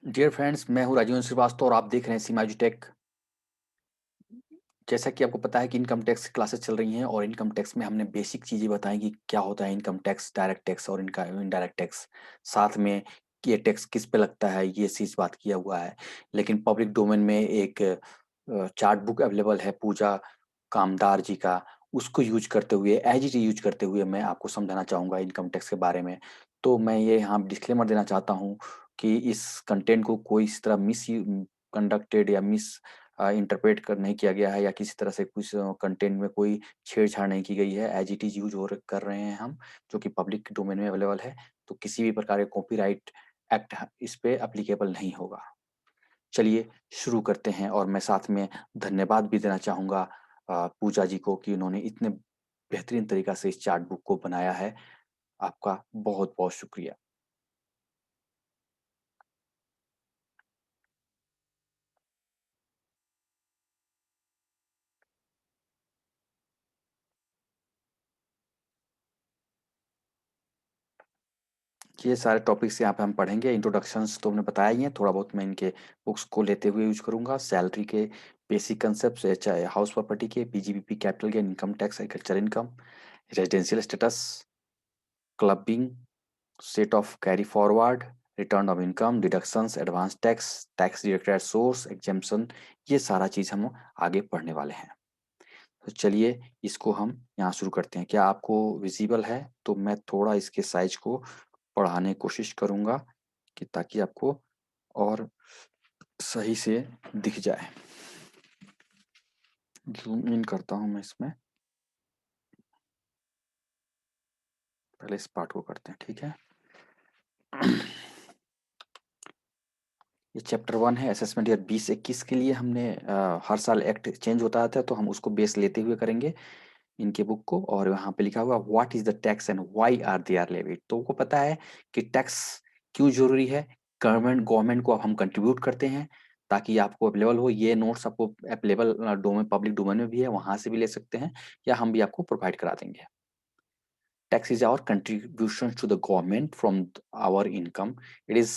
Dear friends, मैं हूँ राजीव श्रीवास्तव और आप देख रहे हैं सीमा एजुटेक। जैसा कि आपको पता है कि इनकम टैक्स क्लासेस चल रही हैं और इनकम टैक्स में हमने बेसिक चीज़ें बताई कि क्या होता है इनकम टैक्स, डायरेक्ट टैक्स और इनका इनडायरेक्ट टैक्स। साथ में कि ये टैक्स किस पे लगता है ये चीज़ बात किया हुआ है। लेकिन पब्लिक डोमेन में एक चार्ट बुक अवेलेबल है पूजा कामदार जी का, उसको यूज करते हुए एज इट यूज करते हुए मैं आपको समझाना चाहूँगा इनकम टैक्स के बारे में। तो मैं ये यहाँ डिस्क्लेमर देना चाहता हूँ कि इस कंटेंट को कोई इस तरह कंडक्टेड या इंटरप्रेट कर नहीं किया गया है या किसी तरह से कुछ कंटेंट में कोई छेड़छाड़ नहीं की गई है। एज इट इज़ यूज कर रहे हैं हम, जो कि पब्लिक डोमेन में अवेलेबल है। तो किसी भी प्रकार के कॉपीराइट एक्ट इस पे एप्लीकेबल नहीं होगा। चलिए शुरू करते हैं और मैं साथ में धन्यवाद भी देना चाहूँगा पूजा जी को कि उन्होंने इतने बेहतरीन तरीका से इस चार्ट बुक को बनाया है। आपका बहुत-बहुत शुक्रिया। ये सारे टॉपिक्स यहाँ पे हम पढ़ेंगे। इंट्रोडक्शंस तो हमने बताया ही है, थोड़ा बहुत मैं इनके बुक्स को लेते हुए यूज करूँगा। सैलरी के बेसिक कंसेप्ट, चाहे हाउस प्रॉपर्टी के, PGBP, capital gain, income tax, agriculture income, residential status, clubbing, set of carry forward, return of income, deductions, advance tax, tax deducted source, exemption, ये सारा चीज़ हम आगे पढ़ने वाले हैं। तो चलिए इसको हम यहाँ शुरू करते हैं। क्या आपको विजिबल है? तो मैं थोड़ा इसके साइज को बढ़ाने की कोशिश करूँगा कि ताकि आपको और सही से दिख जाए। ज़ूम इन करता हूँ मैं इसमें। पहले इस पार्ट को करते हैं, ठीक है? ये चैप्टर 1 है असेसमेंट ईयर 2021 के लिए हमने हर साल एक्ट चेंज होता रहता है तो हम उसको बेस लेते हुए करेंगे इनके बुक को। और यहाँ पे लिखा हुआ what is the tax and why are they are levied. तो उनको पता है कि टैक्स क्यों जरूरी है। गवर्नमेंट गवर्नमेंट को अब हम कंट्रीब्यूट करते हैं ताकि आपको अवेलेबल हो। ये नोट्स आपको अवेलेबल डोमेन पब्लिक डोमेन में भी है, वहां से भी ले सकते हैं या हम भी आपको प्रोवाइड करा देंगे। Tax is our contribution to the government from our income. It is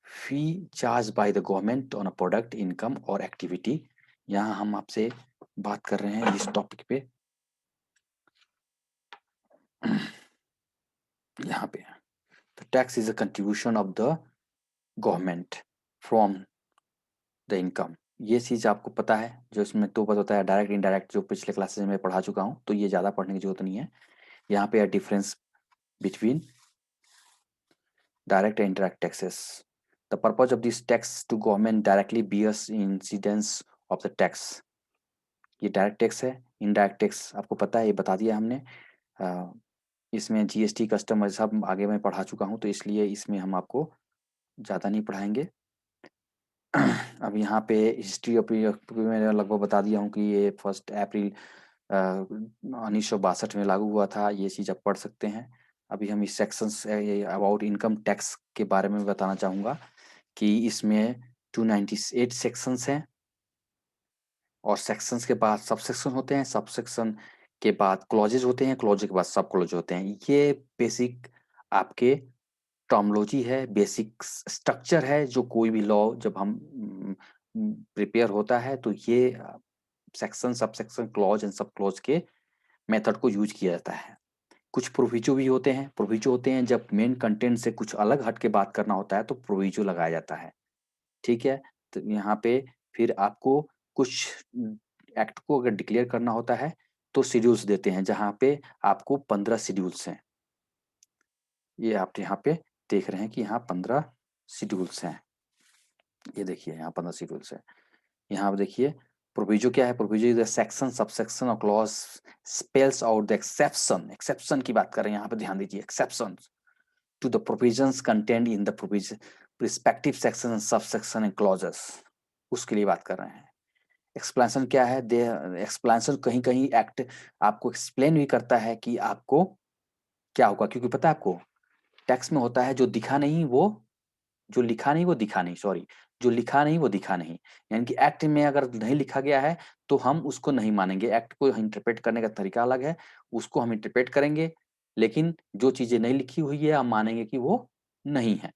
fee charged by the government on a product, income or activity. यहाँ हम आपसे बात कर रहे हैं इस टॉपिक पे। यहाँ पे the tax is a contribution of the government from the income। ये चीज आपको पता है, जो इसमें दो बात होता है डायरेक्ट इनडायरेक्ट, जो पिछले क्लासेस में पढ़ा चुका हूँ, तो ये ज्यादा पढ़ने की जरूरत नहीं है। यहाँ पे difference between direct and indirect taxes. The purpose of this tax to government directly bears incidence of the tax. ये डायरेक्ट टैक्स है। इनडायरेक्ट टैक्स आपको पता है, ये बता दिया हमने। इसमें जीएसटी कस्टम सब आगे मैं पढ़ा चुका हूँ, तो इसलिए इसमें हम आपको ज़्यादा नहीं पढ़ाएंगे। अब यहाँ पे हिस्ट्री ऑफ मैंने लगभग बता दिया हूँ कि ये 1 अप्रैल 1962 में लागू हुआ था। ये चीज़ आप पढ़ सकते हैं। अभी हम इस सेक्शंस अबाउट इनकम टैक्स के बारे में बताना चाहूँगा कि इसमें 298 सेक्शंस हैं और सेक्शंस के बाद सबसेक्शन होते हैं, सबसेक्शन के बाद क्लॉजेज होते हैं, क्लॉज के बाद सब क्लॉज होते हैं। ये बेसिक आपके टर्मिनोलॉजी है, बेसिक स्ट्रक्चर है, जो कोई भी लॉ जब हम प्रिपेयर होता है तो ये section, subsection, clause and sub clause के मेथड को यूज किया जाता है। कुछ प्रोविजो भी होते हैं। प्रोविजो होते हैं जब मेन कंटेंट से कुछ अलग हट के बात करना होता है तो प्रोविजो लगाया जाता है, ठीक है? तो यहाँ पे फिर आपको कुछ एक्ट को अगर डिक्लेयर करना होता है तो शेड्यूल्स देते हैं, जहाँ पे आपको 15 शेड्यूल्स हैं। ये आप यहाँ पे देख रहे हैं कि यहाँ 15 शेड्यूल्स हैं। ये देखिए यहाँ 15 शेड्यूल्स हैं। यहाँ आप देखिए प्रोविजो क्या है। Proviso is the section, subsection और clause spells out the exception. Exception की बात कर रहे हैं, यहाँ पे ध्यान दीजिए। Exception to the provisions content in the provision respective section, subsection and clauses, उसके लिए बात कर रहे हैं। एक्सप्लेनेशन क्या है? दे एक्सप्लेनेशन कहीं कहीं एक्ट आपको एक्सप्लेन भी करता है कि आपको क्या होगा, क्योंकि पता है आपको टैक्स में होता है जो दिखा नहीं वो, जो लिखा नहीं वो दिखा नहीं, सॉरी, जो लिखा नहीं वो दिखा नहीं। यानी कि एक्ट में अगर नहीं लिखा गया है तो हम उसको नहीं मानेंगे। एक्ट को इंटरप्रेट करने का तरीका अलग है, उसको हम इंटरप्रेट करेंगे। लेकिन जो चीजें नहीं लिखी हुई है हम मानेंगे कि वो नहीं है।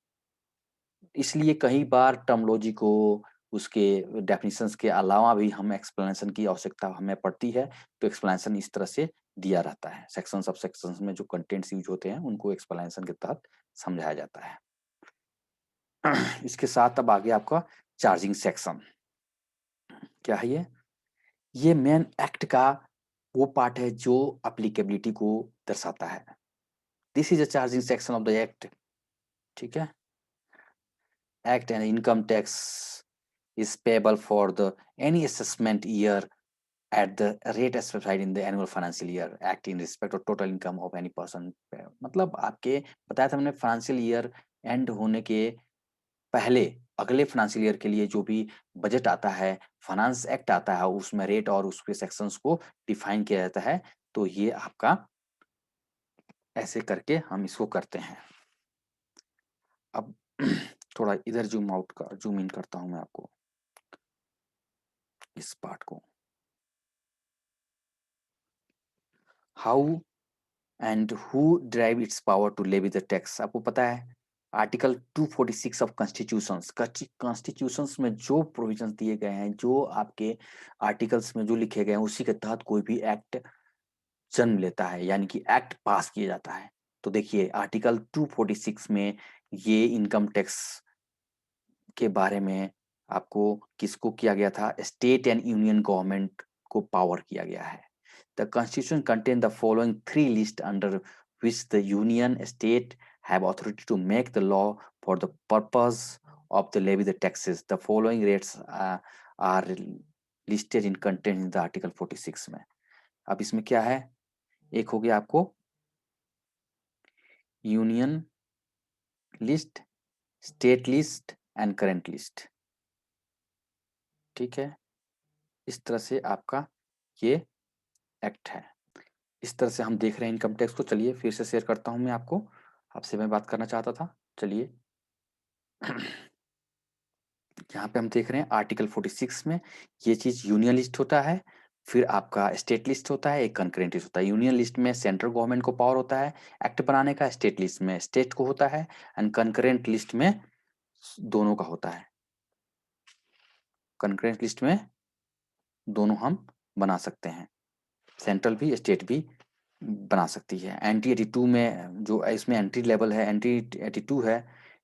इसलिए कई बार टर्मिनोलॉजी को उसके डेफिनिशंस के अलावा भी हम एक्सप्लेनेशन की आवश्यकता हमें पड़ती है, तो एक्सप्लेनेशन इस तरह से दिया रहता है। सेक्शन सब सेक्शंस में जो कंटेंट्स यूज़ होते हैं, उनको एक्सप्लेनेशन के तहत समझाया जाता है। इसके साथ अब आगे आपका चार्जिंग सेक्शन। क्या है ये? ये मेन एक्ट का वो पार्ट है जो एप्लीकेबिलिटी को दर्शाता है। This is a charging section of the act, ठीक है? Act and income tax is payable for the any assessment year at the rate specified in the annual financial year act in respect of total income of any person। मतलब आपके बताया था हमने financial year and होने के पहले अगले financial year के लिए जो भी बजट आता है, फाइनेंस एक्ट आता है, उसमें रेट और उसके सेक्शंस को डिफाइन किया जाता है। तो ये आपका ऐसे करके हम इसको करते हैं। अब थोड़ा इधर जूम इन करता हूं मैं आपको इस पार्ट को। How and who drive its power to levy the tax. आपको पता है आर्टिकल 246 ऑफ कॉन्स्टिट्यूशंस, कॉन्स्टिट्यूशंस में जो प्रोविजंस दिए गए हैं, जो आपके आर्टिकल्स में जो लिखे गए हैं, उसी के तहत कोई भी एक्ट जन्म लेता है, यानी कि एक्ट पास किया जाता है। तो देखिए आर्टिकल 246 में ये इनकम टैक्स के बारे में आपको किसको किया गया था, स्टेट एंड यूनियन गवर्नमेंट को पावर किया गया है। The constitution contain the following three list under which the union state have authority to make the law for the purpose of the levy the taxes। The following rates are listed in content in the article 46 में। अब इसमें क्या है, एक हो गया आपको union list, state list and current list, ठीक है। इस तरह से आपका ये एक्ट है। इस तरह से हम देख रहे हैं इनकम टैक्स को। चलिए फिर से शेयर करता हूं मैं आपको, आपसे मैं बात करना चाहता था। चलिए यहाँ पे हम देख रहे हैं आर्टिकल 46 में ये चीज यूनियन लिस्ट होता है, फिर आपका स्टेट लिस्ट होता है, एक कंकरेंट लिस्ट होता है। यूनियन लिस्ट में सेंट्रल गवर्नमेंट को पावर होता है एक्ट बनाने का, स्टेट लिस्ट में स्टेट को होता है, एंड कंकरेंट लिस्ट में दोनों का होता है। कंकरेंट लिस्ट में दोनों हम बना सकते हैं, सेंट्रल भी स्टेट भी बना सकती है। एंटी 82 में जो इसमें एंट्री लेवल है, एंटी 82 है,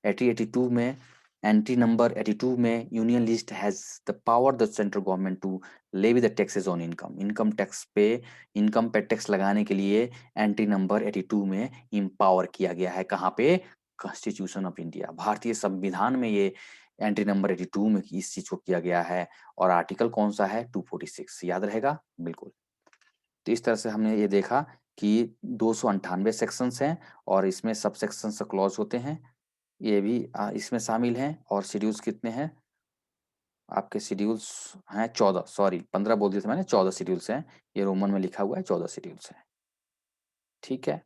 एंटी 82 में एंट्री नंबर 82 में union list has the power the central government to levy the taxes on income. Income पे टैक्स लगाने के लिए एंट्री नंबर 82 में इम्पावर किया गया है। कहाँ पे? कॉन्स्टिट्यूशन ऑफ इंडिया, भारतीय संविधान में ये एंट्री नंबर 82 में इस चीज को किया गया है। और आर्टिकल कौन सा है? 246, याद रहेगा बिल्कुल। तो इस तरह से हमने ये देखा कि 298 सेक्शंस हैं और इसमें सब सेक्शंस क्लॉज होते हैं, ये भी इसमें शामिल हैं। और शेड्यूल्स कितने हैं आपके? शेड्यूल्स हैं 14, सॉरी 15 बोल दिया था मैंने, 14 शेड्यूल्स हैं। ये रोमन में लिखा हुआ है, 14 शेड्यूल्स हैं, ठीक है।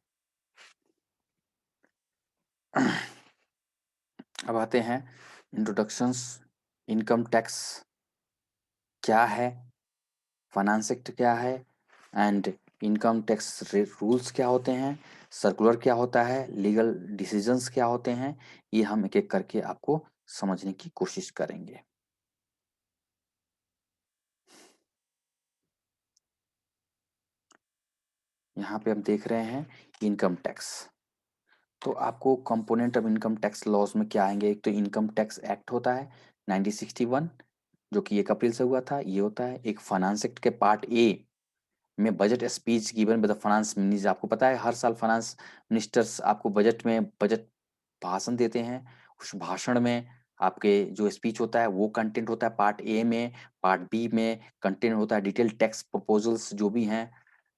अब आते हैं इंट्रोडक्शंस। इनकम टैक्स क्या है, फाइनेंस एक्ट क्या है, एंड इनकम टैक्स रूल्स क्या होते हैं, सर्कुलर क्या होता है, लीगल डिसीजंस क्या होते हैं, ये हम एक एक करके आपको समझने की कोशिश करेंगे। यहाँ पे हम देख रहे हैं इनकम टैक्स। तो आपको component of income tax laws में क्या आएंगे? एक तो इनकम टैक्स एक्ट होता है 1961, जो कि 1 अप्रैल से हुआ था, ये होता है। एक फाइनेंस एक्ट के पार्ट ए में budget speech given by the finance minister. आपको पता है हर साल फाइनेंस मिनिस्टर्स आपको बजट में बजट भाषण देते हैं। उस भाषण में आपके जो स्पीच होता है वो कंटेंट होता है पार्ट ए में। पार्ट बी में कंटेंट होता है डिटेल टैक्स प्रपोजल्स जो भी हैं।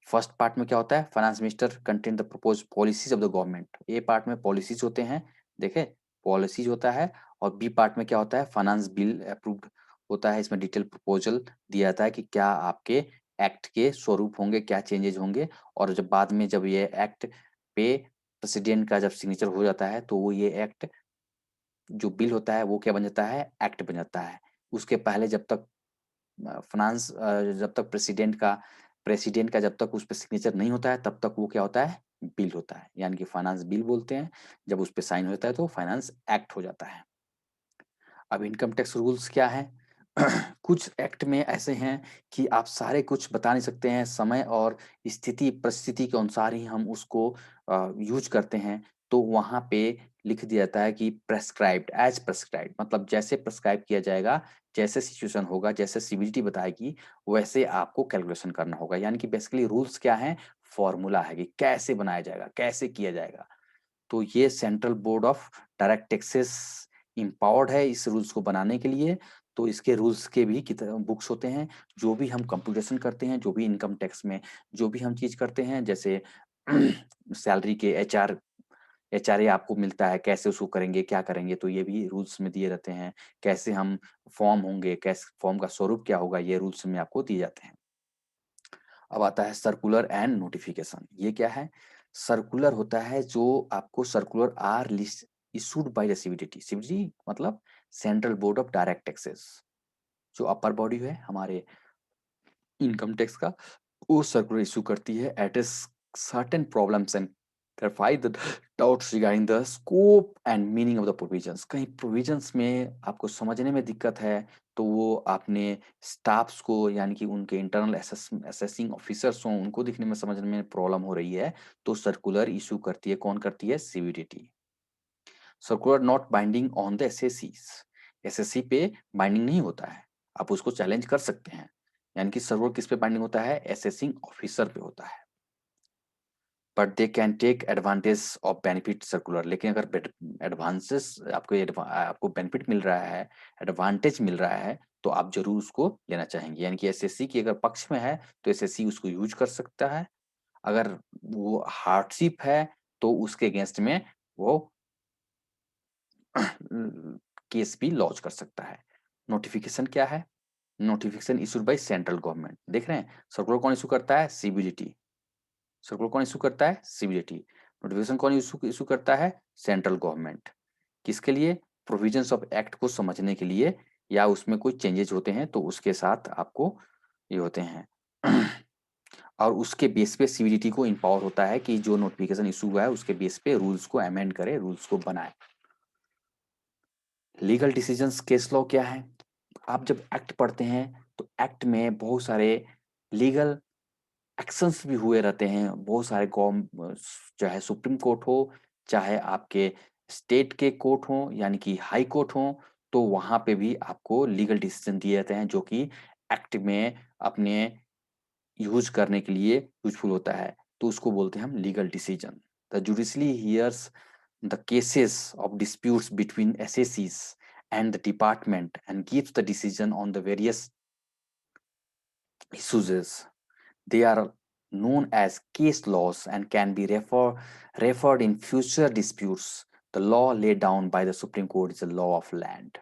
फर्स्ट पार्ट में क्या होता है? Finance minister content the propose policies of the government. A part में पॉलिसीज होते हैं, देखे पॉलिसीज होता है। और बी पार्ट में क्या होता है? फाइनेंस बिल अप्रूव्ड होता है। इसमें डिटेल प्रपोजल दिया जाता है कि क्या आपके एक्ट के स्वरूप होंगे, क्या चेंजेज होंगे। और जब बाद में जब ये एक्ट पे प्रेसिडेंट का जब सिग्नेचर हो जाता है तो वो ये एक्ट जो बिल होता है वो क्या बन जाता है? एक्ट बन जाता है। उसके पहले जब तक जब तक प्रेसिडेंट का जब तक उस पे सिग्नेचर नहीं होता है तब तक वो क्या होता है? बिल होता है, यानी कि फाइनेंस बिल बोलते हैं। जब उस पे साइन होता है तो फाइनेंस एक्ट हो जाता है। अब इनकम टैक्स रूल्स क्या हैं? कुछ एक्ट में ऐसे हैं कि आप सारे कुछ बता नहीं सकते हैं, समय और स्थिति, परिस्थिति के अनुसार ही हम उसको यूज़ करते हैं। तो वहाँ पे लिख दिया जाता है कि प्रेस्क्राइब्ड, एज़ प्रेस्क्राइब्ड, मतलब जैसे प्रेस्क्राइब किया जाएगा, जैसे सिचुएशन होगा, जैसे सीबीडी बताएगी, वैसे आपको कैलकुलेशन करना होगा। यानी कि बेसिकली रूल्स क्या हैं? फॉर्मूला है कि कैसे बनाया जाएगा, कैसे किया जाएगा। तो ये central board of direct taxes empowered है इस रूल्स को बनाने के लिए। तो इसके रूल्स के भी बुक्स होते हैं। जो भी हम कंप्यूटेशन करते हैं, जो भी इनकम टैक्स में जो भी हम चीज़ करते हैं, जैसे सैलरी के एचआरए आपको मिलता है, कैसे उसको करेंगे, क्या करेंगे, तो ये भी रूल्स में दिए रहते हैं। कैसे हम फॉर्म होंगे, कैसे फॉर्म का स्वरूप क्या होगा, ये रूल्स में आपको दिए जाते हैं। अब आता है सर्कुलर एंड नोटिफिकेशन। ये क्या है? सर्कुलर होता है जो आपको circular are list issued by the CBDT. CBDT मतलब central board of direct taxes, जो अपर बॉडी है हमारे इनकम टैक्स का, वो सर्कुलर इशू करती है at a certain problems and clarify the doubts regarding the scope and meaning of the provisions. कहीं provisions में आपको समझने में दिक्कत है, तो वो आपने स्टाफ्स को, यानी कि उनके इंटरनल असेसिंग ऑफिसर्स हों, उनको दिखने में समझने में प्रॉब्लम हो रही है, तो सर्कुलर इशू करती है। कौन करती है? CBDT. Circular not binding on the एसएसीज। एसएससी पे बाइंडिंग नहीं होता है, आप उसको चैलेंज कर सकते हैं। यानी कि सर्कुलर किस पे बाइंडिंग होता है? एसेसिंग ऑफिसर पे होता है। But they can take advantage of benefit circular. लेकिन अगर एडवांसेस आपको बेनिफिट मिल रहा है, एडवांटेज मिल रहा है, तो आप जरूर उसको लेना चाहेंगे। यानी कि एसएससी की अगर पक्ष में है तो एसएससी उसको यूज कर सकता है। अगर वो हार्डशिप है तो उसके अगेंस्ट में वो केस भी लॉन्च कर सकता है। नोटिफिकेशन क्या है? Notification issued by central government. देख रहे हैं, सर्कुलर कौन इशू करता है? सीबीडीटी। सर्कुलर कौन इशू करता है? सीबीडीटी। नोटिफिकेशन कौन इशू इशू करता है? Central government. किसके लिए? प्रोविजंस ऑफ एक्ट को समझने के लिए, या उसमें कोई चेंजेस होते हैं तो उसके साथ आपको ये होते हैं। और उसके बेस पे सीबीडीटी को इम्पावर होता है कि जो नोटिफिकेशन इशू हुआ है उसके बेस पे रूल्स को अमेंड करे, रूल्स को बनाए। लीगल डिसीजंस, केस लॉ क्या है? आप जब एक्ट पढ़ते हैं तो एक्ट में बहुत सारे लीगल एक्शंस भी हुए रहते हैं। बहुत सारे चाहे सुप्रीम कोर्ट हो, चाहे आपके स्टेट के कोर्ट हो, यानी कि हाई कोर्ट हो, तो वहां पे भी आपको लीगल डिसीजन दिए जाते हैं जो कि एक्ट में अपने यूज करने के लिए यूजफुल होता है। तो उसको बोलते हैं हम legal decision. The judicially hears the cases of disputes between एसएसीज and the department and gives the decision on the various issues. They are known as case laws and can be referred in future disputes. The law laid down by the Supreme Court is the law of land.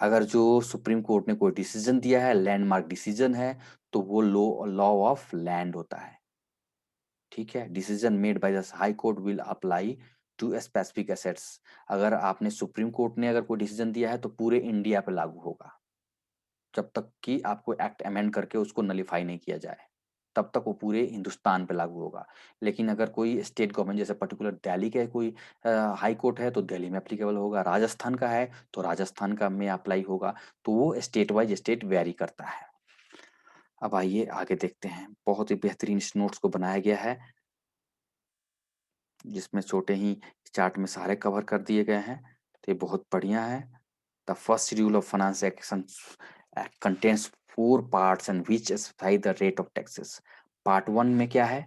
अगर जो supreme court ने कोई decision दिया है, landmark decision है, तो वो law of land होता है। ठीक है? Decision made by the high court will apply to specific assets. अगर आपने सुप्रीम कोर्ट ने अगर कोई डिसीजन दिया है तो पूरे इंडिया पे लागू होगा, जब तक कि आपको एक्ट अमेंड करके उसको नलीफाई नहीं किया जाए, तब तक वो पूरे हिंदुस्तान पे लागू होगा। लेकिन अगर कोई स्टेट गवर्नमेंट, जैसे पर्टिकुलर दिल्ली का कोई हाई कोर्ट है तो दिल्ली में एप्लीकेबल होगा, राजस्थान का है तो राजस्थान का में अप्लाई होगा। तो वो स्टेट वाइज स्टेट वेरी करता है। अब आइए आगे देखते हैं। बहुत ही बेहतरीन इस नोट्स को बनाया गया है, जिसमें छोटे ही चार्ट में सारे कवर कर दिए गए हैं, तो ये बहुत बढ़िया है। The first schedule of finance act contains 4 parts and which specify the rate of taxes. Part 1 में क्या है?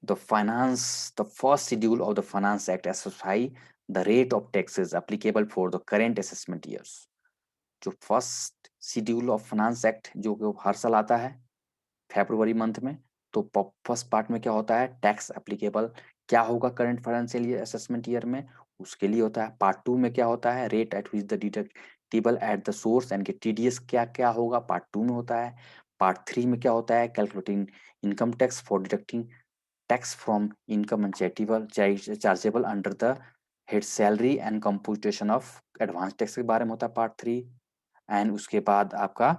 The first schedule of the finance act specify the rate of taxes applicable for the current assessment years. जो first schedule of finance act जो कि हर साल आता है फरवरी month में, तो फर्स्ट पार्ट में क्या होता है? टैक्स एप्लीकेबल क्या होगा current financial year assessment year में, उसके लिए होता है। पार्ट 2 में क्या होता है? Rate at which the deductible at the source and TDS क्या क्या होगा, पार्ट 2 में होता है। पार्ट 3 में क्या होता है? Calculating income tax for deducting tax from income and chargeable under the head salary and computation of advance tax के बारे में होता है पार्ट 3। एंड उसके बाद आपका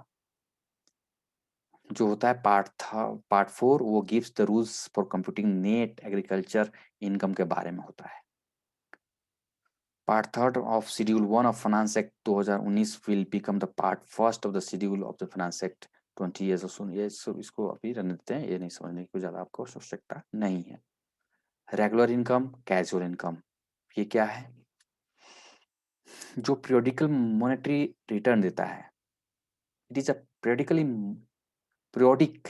जो होता है पार्ट 4, वो gives the rules for computing net agriculture income के बारे में होता है। Part third of schedule 1 of finance act 2019 will become the part first of the schedule of the finance act 20 years of सुन। ये सब इसको अभी रहने देते हैं, ये नहीं समझने की कोई ज़्यादा आपको आवश्यकता नहीं है। रेगुलर इनकम, कैजुअल इनकम, ये क्या है? जो पीरियोडिकल मॉनेटरी रिटर्न देता है, it is a periodic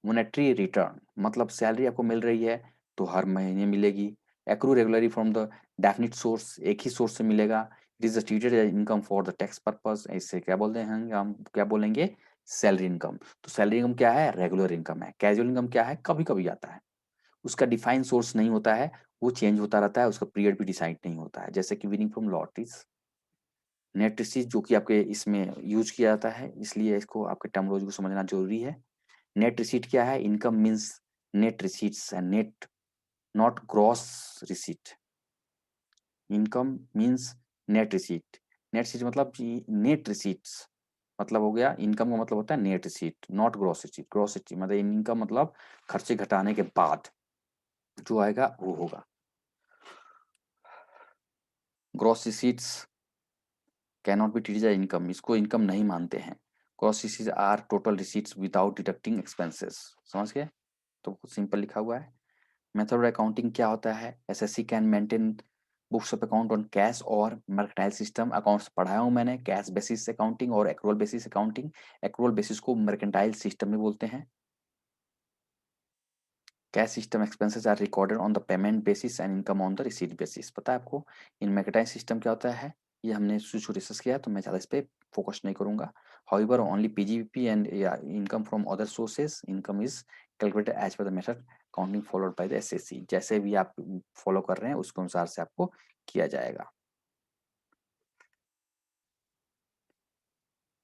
monetary return. मतलब सैलरी आपको मिल रही है तो हर महीने मिलेगी, accrue regularly from the definite source, एक ही सोर्स से मिलेगा। It is treated as income for the tax purpose. इससे क्या बोलते हैं, हम क्या बोलेंगे, सैलरी इनकम। तो सैलरी इनकम क्या है, रेगुलर इनकम है। कैजुअल इनकम क्या है, कभी कभी आता है, उसका डिफाइंड सोर्स नहीं होता है, वो चेंज होता रहता है, उसका पीरियड भी डिसाइड नहीं होता है। जैसे कि winning from lotteries, net receipt, जो कि आपके इसमें यूज किया जाता है, इसलिए इसको आपके टर्मोलॉजी को समझना जरूरी है। नेट रिसीट क्या है, income means net receipts and net, not gross receipt. Income means net receipt, net receipt मतलब नेट रिसीट्स मतलब हो गया, इनकम का मतलब होता है net receipt, not gross receipt. Gross receipt मतलब इनकम मतलब खर्चे घटाने के बाद जो आएगा वो होगा। Gross receipts can not be treated as income, इसको इनकम नहीं मानते हैं। Gross receipts are total receipts without deducting expenses. समझ गए? तो कुछ सिंपल लिखा हुआ है। मेथड ऑफ अकाउंटिंग क्या होता है, assessee can maintain books of account on cash और मर्केंटाइल सिस्टम। अकाउंट्स पढ़ाया हूं मैंने, कैश बेसिस अकाउंटिंग और accrual basis accounting. Accrual basis को मर्केंटाइल सिस्टम में बोलते हैं। Cash system expenses are recorded on the payment basis and income on the receipt basis. पता है आपको इन मर्केंटाइल सिस्टम क्या होता है, ये हमने शुरू रिसर्च किया तो मैं ज़्यादा इस पर फोकस नहीं करूंगा। However only PGBP and income from other sources income is calculated as per the method accounting followed by the assessee. जैसे भी आप फॉलो कर रहे हैं उसके अनुसार से आपको किया जाएगा।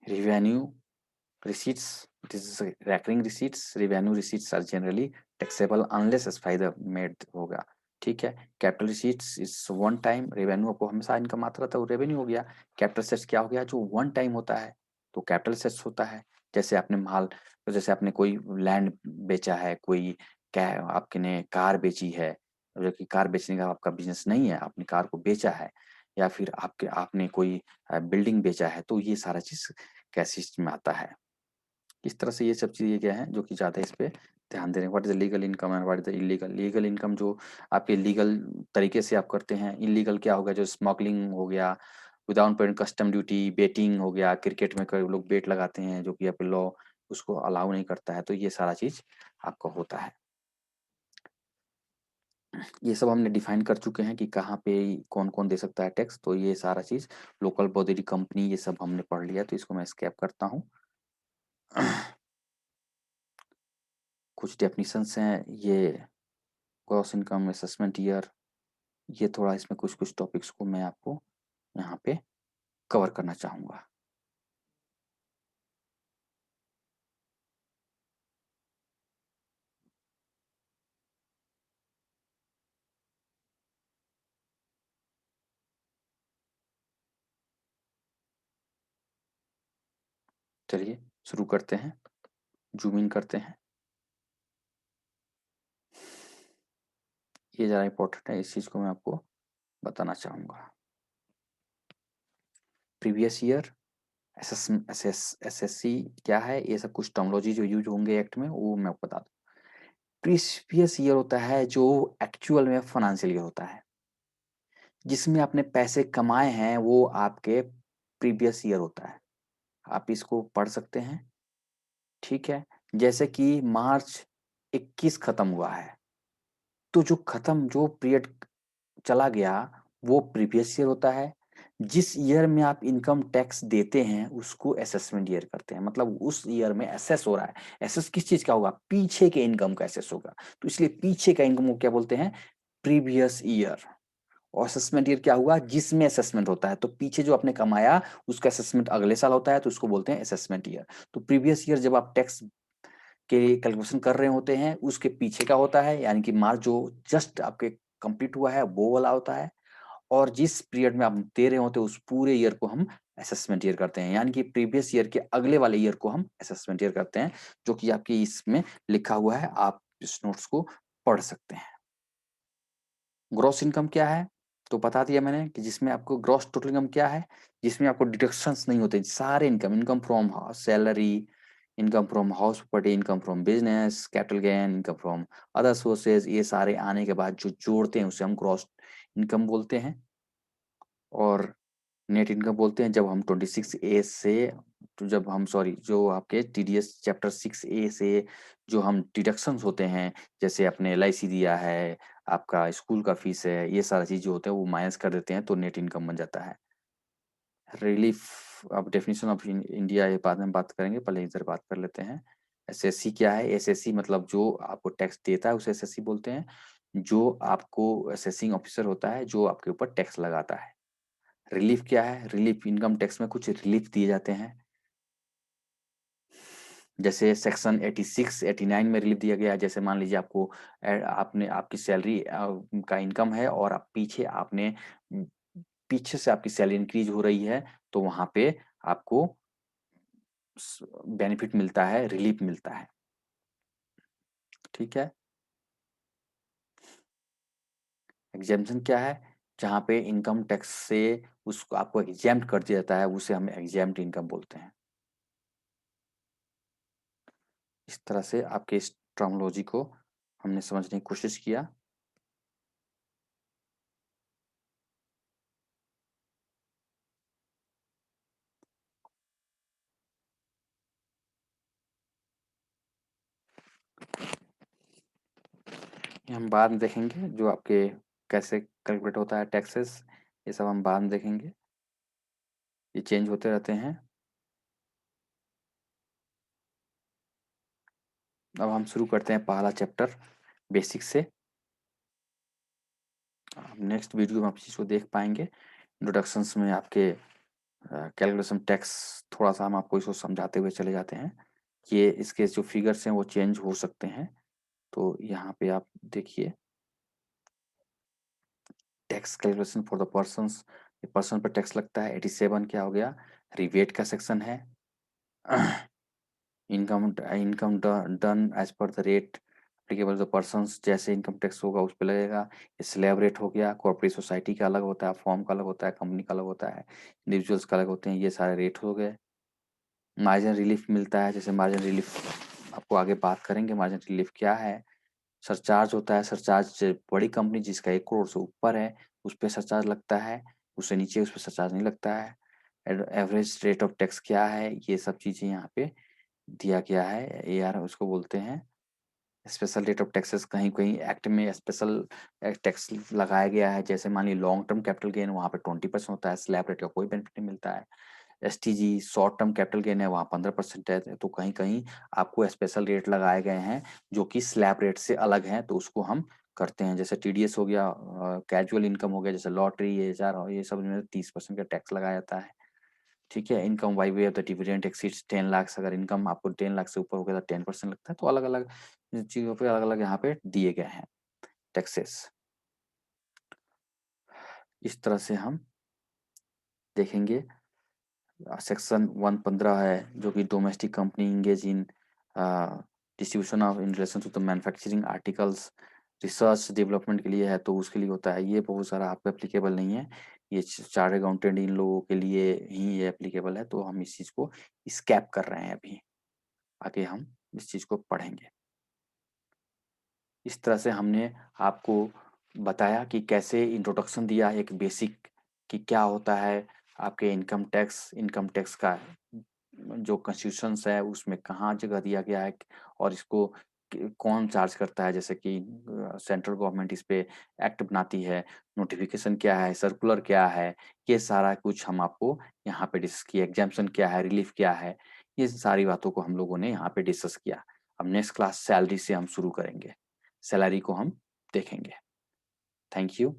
Revenue receipts, it is recurring receipts. Revenue receipts are generally taxable unless specified made होगा, ठीक है। Capital receipts is one time, revenue आपको हमेशा इनकम आता रहता है, वो रेवेन्यू हो गया। कैपिटल सेट्स क्या हो गया, जो वन टाइम होता है तो कैपिटल सेट्स होता है। जैसे आपने माल, जैसे आपने कोई लैंड बेचा है, कोई क्या आपके ने कार बेची है, जो कि कार बेचने का आपका बिजनेस नहीं है, आपने कार को बेचा है, या फिर आपके आपने कोई बिल्डिंग बेचा है, तो ये सारा चीज कैश में आता है। इस तरह से ये सब चीज़ें क्या हैं जो कि ज़्यादा इस पे ध्यान दे रहे हैं। What is the legal income and what is the illegal. Legal income जो आपके लीगल तरीके से आप करते हैं। इलीगल क्या होगा, जो स्मगलिंग हो गया, without paying custom duty, betting हो गया, क्रिकेट में कई लोग बेट लगाते हैं जो कि यहाँ पे लॉ उसको अलाउ नहीं करता है, तो ये सारा चीज आपका होता है। ये सब हमने डिफाइन कर चुके हैं कि कहाँ पे कौन कौन दे सकता है टैक्स, तो ये सारा चीज लोकल बॉडी कंपनी ये सब हमने पढ़ लिया, तो इसको मैं स्कैप करता हूँ। कुछ डेफिनेशंस हैं, ये ग्रॉस इनकम, असेसमेंट ईयर, ये थोड़ा इसमें कुछ कुछ टॉपिक्स को मैं आपको यहाँ पे कवर करना चाहूँगा। चलिए शुरू करते हैं, जूम इन करते हैं। ये ज़रा इम्पोर्टेंट है, इस चीज़ को मैं आपको बताना चाहूँगा। प्रीवियस ईयर, एसएससी क्या है, ये सब कुछ टर्मोलॉजी जो यूज होंगे एक्ट में वो मैं आपको बता दूँ। प्रीवियस ईयर होता है जो एक्चुअल में फाइनेंशियल ईयर होता है, जिसमें आपने पैसे कमाए हैं, वो आपके प्रीवियस ईयर होता है। आप इसको पढ़ सकते हैं, ठीक है। जैसे कि मार्च 21 खत्म हुआ है, तो जो पीरियड चला गया वो प्रीवियस ईयर होता है। जिस ईयर में आप इनकम टैक्स देते हैं उसको असेसमेंट ईयर करते हैं। मतलब उस ईयर में असेस हो रहा है, असेस किस चीज का होगा, पीछे के इनकम का असेस होगा, तो इसलिए पीछे का इनकम को क्या बोलते हैं, प्रीवियस ईयर। और असेसमेंट ईयर क्या हुआ, जिसमें असेसमेंट होता है, तो पीछे जो आपने कमाया उसका असेसमेंट अगले साल होता है, तो उसको बोलते हैं असेसमेंट ईयर। तो प्रीवियस ईयर जब आप टैक्स के कैलकुलेशन कर रहे होते हैं उसके पीछे का होता है, यानी कि मार्च जो जस्ट आपके कंप्लीट हुआ है वो वाला होता है। और जिस पीरियड में आप दे रहे होते हैं उस पूरे ईयर को हम असेसमेंट ईयर करते हैं, यानी कि प्रीवियस ईयर के अगले वाले ईयर को हम असेसमेंट ईयर करते हैं, जो कि आपकी इसमें लिखा हुआ है, आप इस नोट्स को पढ़ सकते हैं। ग्रॉस इनकम क्या है, तो बता दिया मैंने कि जिसमें आपको ग्रॉस टोटल इनकम क्या है, जिसमें आपको डिडक्शंस नहीं होते, सारे income, income from salary, income from house property, income from business, capital gain, income from other sources, ये सारे आने के बाद जो जोड़ते हैं उसे हम ग्रॉस इनकम बोलते हैं। और नेट इनकम बोलते हैं जब हम 26A से, तो जब हम सॉरी जो आपके टीडीएस चैप्टर 6A से जो हम डिडक्शंस होते हैं, जैसे आपने एलआईसी दिया है, आपका स्कूल का फीस है, ये सारा चीज जो होता है वो माइनस कर देते हैं तो नेट इनकम बन जाता है। रिलीफ, अब डेफिनेशन ऑफ इंडिया ये बाद में बात करेंगे, पहले इधर बात कर लेते हैं। एसएससी क्या है? एसएससी मतलब जो आपको टैक्स देता है उसे एसएससी बोलते हैं। जो आपको असेसिंग ऑफिसर होता है जो आपके ऊपर टैक्स लगाता है। रिलीफ क्या है? रिलीफ, इनकम टैक्स में कुछ रिलीफ दिए जाते हैं, जैसे सेक्शन 86, 89 में रिलीफ दिया गया है। जैसे मान लीजिए आपको आपने आपकी सैलरी का इनकम है और आप पीछे आपने पीछे से आपकी सैलरी इंक्रीज हो रही है, तो वहां पे आपको बेनिफिट मिलता है, रिलीफ मिलता है। ठीक है। एग्जेम्पशन क्या है? जहाँ पे इनकम टैक्स से उसको आपको एग्जेम्प्ट कर दिया जाता है, उसे हम एग्जेम्प्ट इनकम बोलते हैं। इस तरह से आपके इस टर्मिनोलॉजी को हमने समझने की कोशिश किया। ये हम बाद में देखेंगे, जो आपके कैसे कैलकुलेट होता है टैक्सेस, ये सब हम बाद में देखेंगे, ये चेंज होते रहते हैं। अब हम शुरू करते हैं पहला चैप्टर बेसिक से। नेक्स्ट वीडियो में आप इस चीज़ को देख पाएंगे। इंट्रोडक्शंस में आपके कैलकुलेशन टैक्स थोड़ा सा हम आपको इसको समझाते हुए चले जाते हैं। ये इसके जो फिगर्स हैं वो चेंज हो सकते हैं। तो यहाँ पे आप देखिए, tax calculation for the persons, person पर टैक्स लगता है। 87 क्या हो गया? रिबेट का सेक्शन है। Income income done as per the rate applicable the persons, जैसे इनकम टैक्स होगा उस पर लगेगा। स्लैब रेट हो गया। कॉर्पोरेट सोसाइटी का अलग होता है, फॉर्म का अलग होता है, कंपनी का अलग होता है, इंडिविजुअल्स का अलग होते हैं, ये सारे रेट हो गए। मार्जिन रिलीफ मिलता है, जैसे मार्जिन रिलीफ आपको आगे बात करेंगे, मार्जिन रिलीफ क्या है। सरचार्ज होता है, सरचार्ज बड़ी कंपनी जिसका 1 करोड़ से ऊपर है उस पर सरचार्ज लगता है, उससे नीचे उस पर सरचार्ज नहीं लगता है। एवरेज रेट ऑफ टैक्स क्या है, ये सब चीजें यहाँ पे दिया गया है। ए आर उसको बोलते हैं। स्पेशल रेट ऑफ टैक्सेस, कहीं कहीं एक्ट में स्पेशल टैक्स लगाया गया है, जैसे मान ली लॉन्ग टर्म कैपिटल गेन वहाँ पे 20% होता है, स्लैब रेट का कोई बेनिफिट नहीं मिलता है। STG short term capital gain है, वहाँ 15% है, तो कहीं कहीं आपको स्पेशल रेट लगाए गए हैं जो कि स्लैब रेट से अलग हैं, तो उसको हम करते हैं। जैसे टीडीएस हो गया, कैजुअल इनकम हो गया, जैसे लॉटरी, ये चार, ये सब में 30% का टैक्स लगाया जाता है। ठीक है। Income by way of the dividend exceeds 10 lakh, अगर इनकम आपको 10 लाख से ऊपर हो गया तो 10% लगता है। तो अलग अलग चीजों पे अलग अलग यहाँ पे दिए गए हैं टैक्सेस। इस तरह से हम देखेंगे। सेक्शन 115 है जो कि domestic company engage in distribution of in relation to the manufacturing articles, research development के लिए है, तो उसके लिए होता है। ये बहुत सारा आपको एप्लीकेबल नहीं है, ये चार्ट अकाउंटेंट इन लोगों के लिए ही ये एप्लीकेबल है, तो हम इस चीज़ को स्कैप कर रहे हैं अभी। आगे हम इस चीज़ को पढ़ेंगे। इस तरह से हमने आपको बताया कि कैसे इंट्रोडक्शन दिया एक बेसिक कि क्या होता है आपके इनकम टैक्स का जो कॉन्स्टिट्यूशंस है उसमें कहाँ जगह दिया गया है, और इसको कौन चार्ज करता है, जैसे कि सेंट्रल गवर्नमेंट इस पे एक्ट बनाती है, नोटिफिकेशन क्या है, सर्कुलर क्या है, ये सारा कुछ हम आपको यहाँ पे डिस्कस किया। एग्जाम्पशन क्या है, रिलीफ क्या है, ये सारी बातों को हम लोगों ने यहाँ पे डिस्कस किया। अब नेक्स्ट क्लास सैलरी से हम शुरू करेंगे, सैलरी को हम देखेंगे। Thank you.